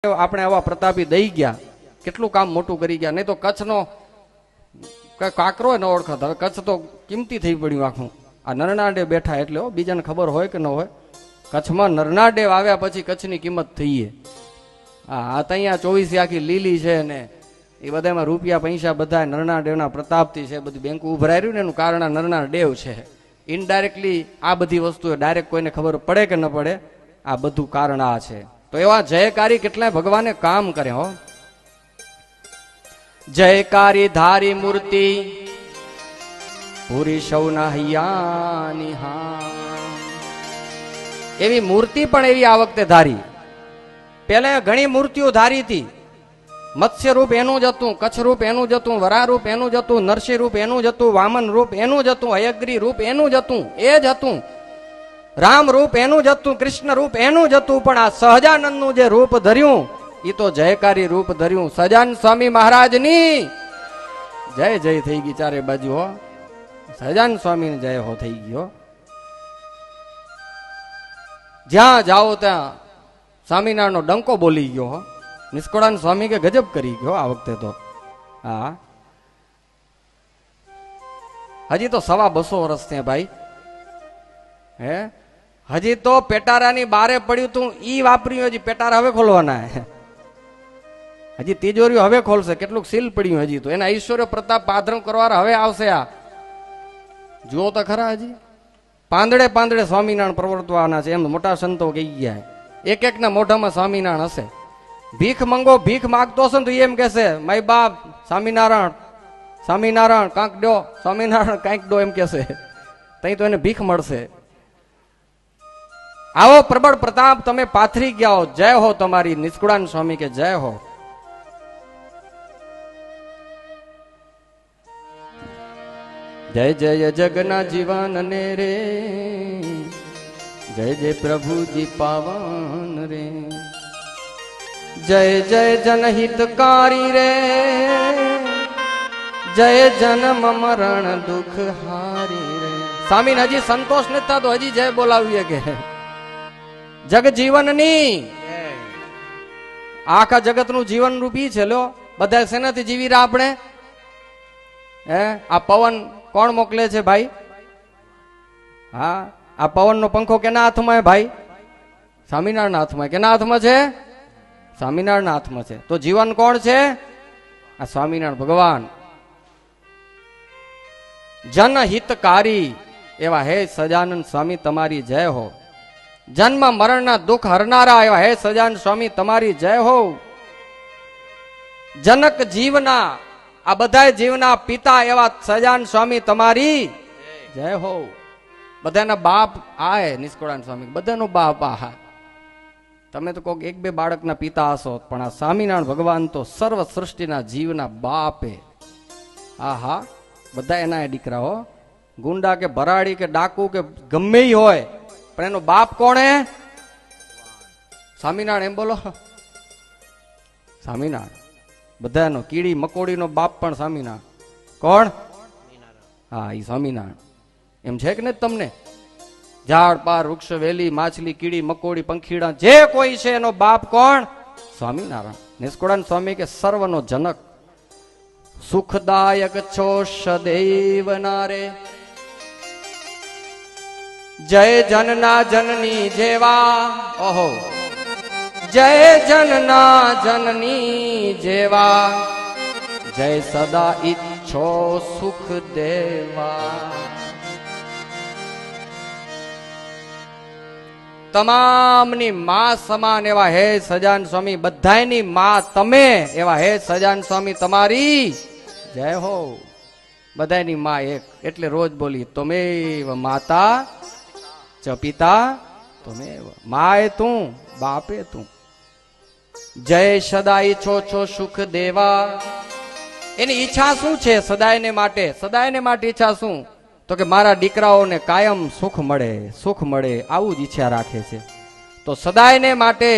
આપણે આવા પ્રતાપી દઈ ગયા, કેટલું કામ મોટું કરી ગયા. નહીં તો કચ્છનો કાકરો ન ઓળખત. હવે કચ્છ તો કિંમતી થઈ પડ્યું આખું. આ નરનાડે બેઠા એટલે બીજાને ખબર હોય કે ન હોય, કચ્છમાં નરનાડે આવ્યા પછી કચ્છની કિંમત થઈએ. હા ત્યાં 24 આખી લીલી છે ને એ બધામાં રૂપિયા પૈસા બધા નરનાડેવના પ્રતાપથી છે. બધું બેંક ઉભરાઈ રહ્યું ને એનું કારણ આ નરનાડેવ છે. ઇનડાયરેક્ટલી આ બધી વસ્તુઓ ડાયરેક્ટ કોઈને ખબર પડે કે ન પડે, આ બધું કારણ આ છે. તો એવા જયકારી કેટલાય ભગવાને કામ કરે હો. જયકારી ધારી મૂર્તિ પૂરી સૌના હૈયાની. હા એવી મૂર્તિ પણ એવી આ વખતે ધારી. પેલા ઘણી મૂર્તિઓ ધારી હતી. મત્સ્ય રૂપ એનું જ હતું, કચ્છ રૂપ એનું જ હતું, વરા રૂપ એનું જ હતું, નરસિંહ રૂપ એનું જ હતું, વામન રૂપ એનું જ હતું, હયગ્રી રૂપ એનું જ હતું, એ જ હતું. રામ રૂપ એનું જ હતું, કૃષ્ણ રૂપ એનું જ હતું. પણ આ સહજાનંદ નું જે રૂપ ધર્યું એ તો જયકારી રૂપ ધર્યું. સહજાનંદ સ્વામી મહારાજની જય જય થઈ ગઈ ચારે બાજુ હો. સહજાનંદ સ્વામી જય હો થઈ ગયો. જ્યાં જાઓ ત્યાં સ્વામિનારાયણ નો ડંકો બોલી ગયો હો. નિષ્કોળાન સ્વામી કે ગજબ કરી ગયો આ વખતે તો. હા હજી તો 250 વર્ષ થયા ભાઈ. હે હજી તો પેટારાની બારે પડ્યું તું ઈ વાપર્યું. હજી પેટારા હવે ખોલવાના, હજી તિજોરીઓ હવે ખોલશે. કેટલુંક સીલ પડ્યું હજી તો. એના ઈશ્વર્ય પ્રતાપ પાધરું કરવા હવે આવશે. આ જુઓ તો ખરા, હજી પાંદડે પાંદડે સ્વામિનારાયણ પ્રવર્તવાના છે એમ મોટા સંતો કહી ગયા. એક એક ના મોઢામાં સ્વામિનારાયણ હશે. ભીખ મંગો, ભીખ માગતો હશે ને તો એમ કહેશે માય બાપ સ્વામિનારાયણ, સ્વામિનારાયણ કાંક દો, સ્વામિનારાયણ કાંઈક દો એમ કહેશે. તઈ તો એને ભીખ મળશે. આવો પ્રબળ પ્રતાપ તમે પાથરી ગયા હો. જય હો તમારી નિષ્કુળાન સ્વામી કે જય હો. જય જય જગના જીવન ને રે, જય જય પ્રભુજી પાવન રે, જય જય જનહિતકારી રે, જય જન્મ મરણ દુઃખ હારી રે. સ્વામી હજી સંતોષ નથી થતો, હજી જય બોલાવીએ કે જગ જીવનની. આખા જગત નું જીવન રૂપી છે. લો બધા શેનાથી જીવી રહ્યા આપણે? હે આ પવન કોણ મોકલે છે ભાઈ? હા આ પવન નો પંખો કેના હાથમાં ભાઈ? સ્વામિનારાયણ હાથમાં. કેના હાથમાં છે? સ્વામિનારાયણ હાથમાં છે. તો જીવન કોણ છે? આ સ્વામિનારાયણ ભગવાન. જનહિતકારી એવા હે સજાનંદ સ્વામી તમારી જય હો. જન્મ મરણના દુઃખ હરનારા એવા હે સજાનંદ સ્વામી તમારી જય હો. જનક જીવના આ બધા જીવના પિતા એવા સજાનંદ સ્વામી તમારી જય હો. બધાના બાપ આ નિષ્કોળાન સ્વામી બધાનો બાપ આ. તમે તો કોઈક 1-2 બાળકના પિતા હશો, પણ આ સ્વામિનારાયણ ભગવાન તો સર્વ સૃષ્ટિના જીવના બાપે. હા હા બધા એના દીકરાઓ. ગુંડા કે ભરાડી કે ડાકુ કે ગમે હોય, પણ એનો બાપ કોણ હે? સ્વામિનારાયણ. એમ બોલો સ્વામિનારાયણ. બધાનો કીડી મકોડીનો બાપ પણ સ્વામિનારાયણ. કોણ? હા એ સ્વામિનારાયણ. એમ છે કે નહીં તમને? ઝાડ પાર વૃક્ષ વેલી માછલી કીડી મકોડી પંખીડા જે કોઈ છે એનો બાપ કોણ? સ્વામિનારાયણ. નિષ્કોળાન સ્વામી કે સર્વનો જનક. સુખદાયક છો સદૈવ નારે, જય જનના જનની જેવા. ઓહો જય જનના જનની જેવા, જય સદા ઈચ્છો સુખ દેવા. તમામની માં સમાન એવા હે સજાન સ્વામી. બધાયની માં તમે એવા હે સજાન સ્વામી તમારી જય હો. બધાયની માં એક એટલે રોજ બોલી તમેવ માતા ચ પિતા તમેવ. માએ તું, બાપે તું. જય સદા ઈચ્છો છો સુખ દેવા. એની ઈચ્છા શું છે સદાયને માટે? સદાયને માટે ઈચ્છા શું? તો કે મારા દીકરાઓને કાયમ સુખ મળે, સુખ મળે, આવું જ ઈચ્છા રાખે છે. તો સદાયને માટે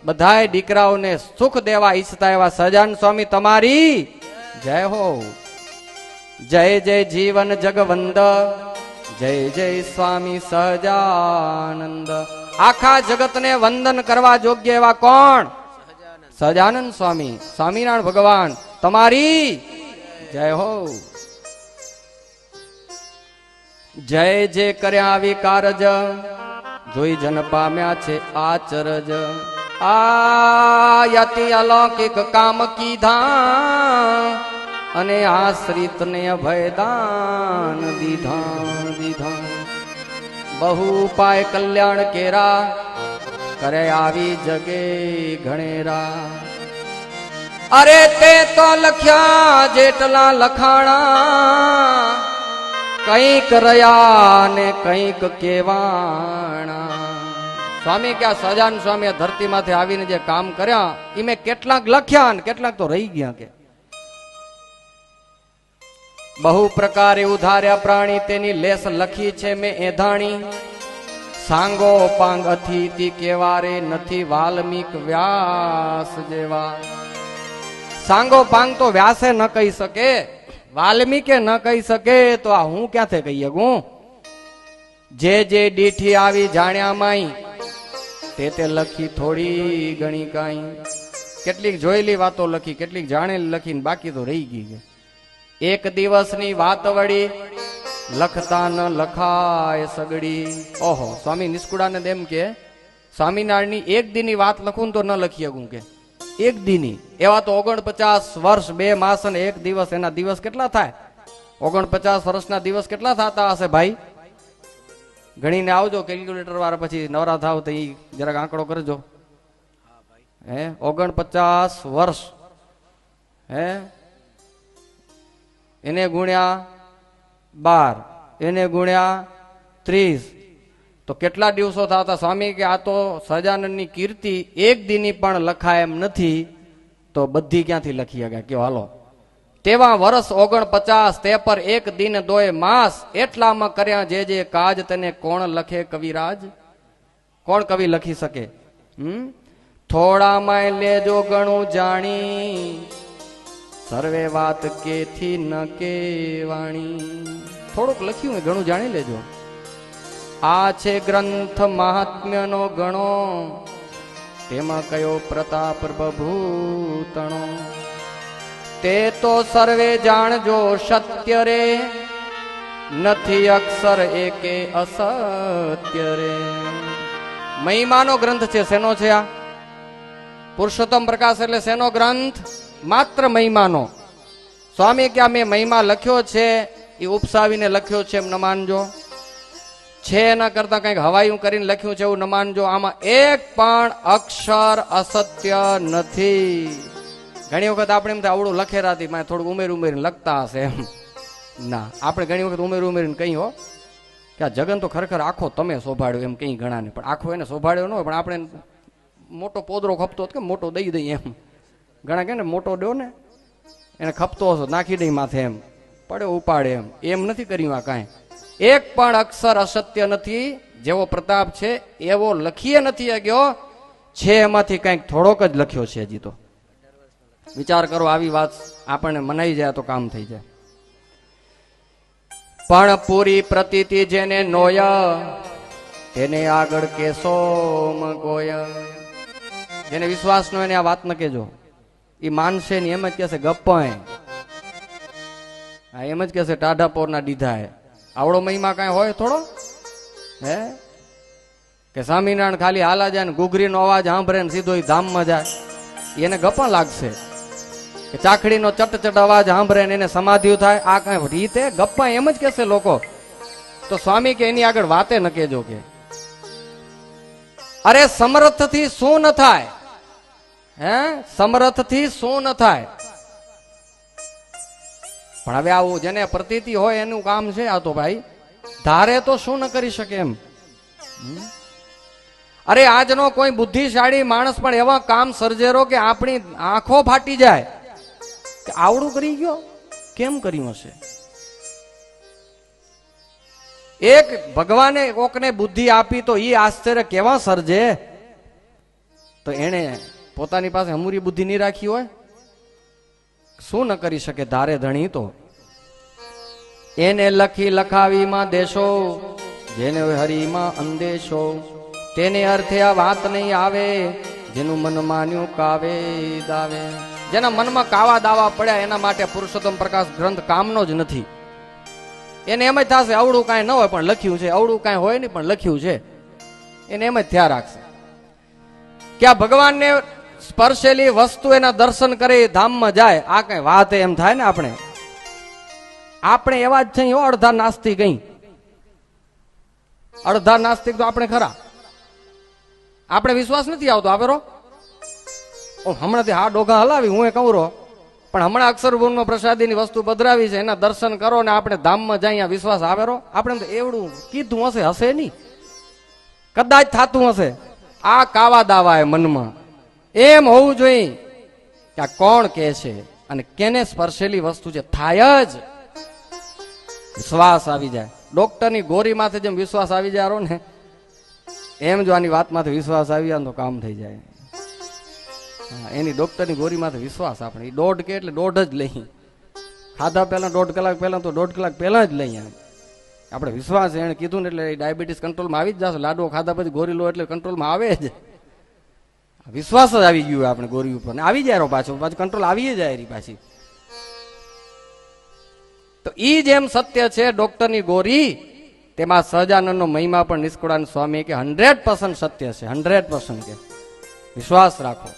બધાય દીકરાઓને સુખ દેવા ઈચ્છતા એવા સજાનંદ સ્વામી તમારી જય હો. જય જય જીવન જગવંદ, જય જય સ્વામી સહજાનંદ. આખા જગતને વંદન કરવા યોગ્ય એવા કોણ? સહજાનંદ સ્વામી, સ્વામિનારાયણ ભગવાન તમારી જય હો. જય જે કર્યા આવી કારજ, જોઈ જન પામ્યા છે આચરજ. આ યતિ અલૌકિક કામ કીધા, અને આશ્રિત ને અભયદાન દીધા. બહુ પાય કલ્યાણ કેરા, કરે આવી જગે ઘણેરા. અરે તે તો લખ્યા જેટલા લખાણા, કંઈક રહ્યા ને કંઈક કેવાણા. સ્વામી કે આ સહજાનંદ સ્વામી ધરતીમાંથી આવીને જે કામ કર્યા એ મેં કેટલાક લખ્યા ને કેટલાક તો રહી ગયા. કે બહુ પ્રકારે ઉધાર્યા પ્રાણી, તેની લેસ લખી છે મેં એધાણી. સાંગો પાંગ અતિથિ કેવારે, નથી વાલ્મીક વ્યાસ જેવા. સાંગો પાંગ તો વ્યાસે ન કહી શકે, વાલ્મીકે ન કહી શકે, તો આ હું ક્યાંથી કહી શકું. જે જે દીઠી આવી જાણ્યા માઈ, તે લખી થોડી ગણી કાઈ. કેટલીક જોયેલી વાતો લખી, કેટલીક જાણેલી લખી, બાકી તો રહી ગઈ. એક દિવસની વાત વળી, લખતા ન લખાય સગડી. ઓહો, સ્વામી નિષ્કુળાનંદ એમ કે સ્વામિનારાયણની એક દીની વાત લખું તો ન લખી શકું. કે એક દીની, એવા તો 49 વર્ષ 2 માસ અને 1 દિવસ. એના દિવસ કેટલા થાય? 49 વર્ષના દિવસ કેટલા થતા હશે ભાઈ? ગણીને આવજો કેલ્ક્યુલેટર વાળા, પછી નવરા થાવ તો એ જરાક આંકડો કરજો. હે 49 વર્ષ, હે એને ગુણ્યા 12, એને ગુણ્યા 30, તો કેટલા દિવસો થતા? સ્વામી કે આ તો સહજાનંદની કીર્તિ એક દીની પણ લખાય એમ નથી, તો બધી ક્યાંથી લખી ગયા? કયો હાલો. તેવા વર્ષ 49, તે પર એક દિન 2 માસ, એટલામાં કર્યા જે જે કાજ, તને કોણ લખે કવિરાજ? કોણ કવિ લખી શકે? થોડામાં લેજો ઘણું જાણી, સર્વે વાત કેથી ન કેવાણી. થોડુંક લખ્યું ઘણું જાણી લેજો. આ છે ગ્રંથ મહાત્મ્યનો ગણો, તેમાં કયો પ્રતાપ પ્રભૂતણો. તે તો સર્વે જાણજો સત્ય રે, નથી અક્ષર એકે અસત્ય રે. મહિમાનો ગ્રંથ છે. શેનો છે આ? પુરુષોત્તમ પ્રકાશ એટલે શેનો ગ્રંથ? માત્ર મહિમાનો. સ્વામી કે મેં મહિમા લખ્યો છે એ ઉપસાવીને લખ્યો છે એમ ન માનજો. છે એના કરતા કંઈક હવાયું કરીને લખ્યું છે એવું ન માનજો. આમાં એક પણ અક્ષર અસત્ય નથી. ઘણી વખત આપણે એમ થાય આવડું લખેરાથી મારે થોડુંક ઉમેરીને લખતા હશે એમ. ના, આપણે ઘણી વખત ઉમેરીને કહી હો કે આ જગન તો ખરેખર આખો તમે શોભાડ્યો એમ કઈ ઘણાને, પણ આખો એને શોભાડ્યો ન હોય, પણ આપણે મોટો પોદરો ખપતો કે મોટો દઈ દઈએ એમ. ઘણા કે ને મોટો દો ને એને ખપતો હશો, નાખી દઈ માથે એમ, પડ્યો ઉપાડે એમ. એમ નથી કર્યું આ કાંઈ. એક પણ અક્ષર અસત્ય નથી. જેવો પ્રતાપ છે એવો લખીએ નથી ગયો છે, એમાંથી કંઈક થોડોક જ લખ્યો છે. હજી તો વિચાર કરો, આવી વાત આપણને મનાઈ જાય તો કામ થઈ જાય. પણ પૂરી પ્રતીતિ જેને નોય, તેને આગળ કેસો મગોય. જેને વિશ્વાસ નો એને આ વાત ન કેજો. એ માનશે ને એમ જ કહેશે ગપ્પાય, એમ જ કહેશે ટાઢા પોરના દીધા. આવડો મહિમા કાંઈ હોય થોડો? હે કે સ્વામિનારાયણ ખાલી હાલા જાય ને ઘૂઘરીનો અવાજ સાંભળે ને સીધો ધામમાં જાય, એને ગપ્પા લાગશે. કે ચાખડીનો ચટચટ અવાજ સાંભળે ને એને સમાધિ થાય. આ કઈ રીતે ગપ્પા એમ જ કહેશે લોકો. તો સ્વામી કે એની આગળ વાતે ન કેજો. કે અરે સમર્થ થી શું ન થાય? હે સમર્થ થી શું ન થાય? પણ હવે આવું જેને પ્રતીતિ હોય એનું કામ છે આ તો ભાઈ. ધારે તો શું ન કરી શકે એમ. અરે આજનો કોઈ બુદ્ધિશાળી માણસ પણ એવા કામ સર્જેરો કે આપણી આંખો ફાટી જાય કે આવડું કરી ગયો, કેમ કર્યું હશે? એક ભગવાને કોકને બુદ્ધિ આપી તો એ આશ્ચર્ય કેવા સર્જે. તો એને પોતાની પાસે અમૂરી બુદ્ધિ નહીં રાખી હોય, શું ન કરી શકે ધારે ધણી. તો એને લખી લખાવીમાં દેશો, જેને હરીમાં અંદેશો, તેને અર્થે આ વાત નહીં આવે, જેનું મન માન્યું કાવે દાવે. જેના મનમાં કાવા દાવા પડ્યા એના માટે પુરુષોત્તમ પ્રકાશ ગ્રંથ કામનો જ નથી. એને એમ જ થશે અવળું કાંઈ ન હોય પણ લખ્યું છે, અવળું કાંઈ હોય નહીં પણ લખ્યું છે, એને એમ જ થયા રાખશે કે આ ભગવાનને સ્પર્શેલી વસ્તુ એના દર્શન કરે ધામમાં જાય. આ કઈ વાત એમ થાય ને આપણે એવા જ છે અડધા નાસ્તિક. કઈ અડધા નાસ્તિક તો આપણે ખરા. આપણે વિશ્વાસ નથી આવતો આવેરો હમણાંથી હા ડોઘા હલાવી હું એ કહું રહો પણ હમણાં અક્ષરભૂમમાં પ્રસાદીની વસ્તુ પધરાવી છે એના દર્શન કરો ને આપણે ધામમાં જાય વિશ્વાસ આવેરો. આપણે તો એવડું કીધું હશે નહીં, કદાચ થતું હશે. આ કાવા દાવા એ મનમાં એમ હોવું જોઈએ કે આ કોણ કે છે અને કેને સ્પર્શેલી વસ્તુ છે. થાય જ વિશ્વાસ આવી જાય. ડોક્ટરની ગોરી માથે જેમ વિશ્વાસ આવી જાય ને એમ જો આની વાત માથે વિશ્વાસ આવી જાય તો કામ થઈ જાય. એની ડોક્ટરની ગોરી માથે વિશ્વાસ આપણે દોઢ કે એટલે દોઢ જ લઈ. ખાધા પહેલા 1.5 કલાક પહેલા તો 1.5 કલાક પહેલા જ લઈ. આપણે વિશ્વાસ એને કીધું ને એટલે ડાયાબિટીસ કંટ્રોલમાં આવી જ જશે. લાડવો ખાધા પછી ગોરી લો એટલે કંટ્રોલમાં આવે જ. વિશ્વાસ જ આવી ગયું આપણે ગોરી ઉપર આવી જાય પાછું કંટ્રોલ આવી જાય પાછી. તો ઈ જેમ સત્ય છે ડોક્ટરની ગોરી તેમાં સહજાનંદનો મહિમા પણ નિષ્કુળાનંદ સ્વામી કે 100% સત્ય છે. 100% કે વિશ્વાસ રાખો.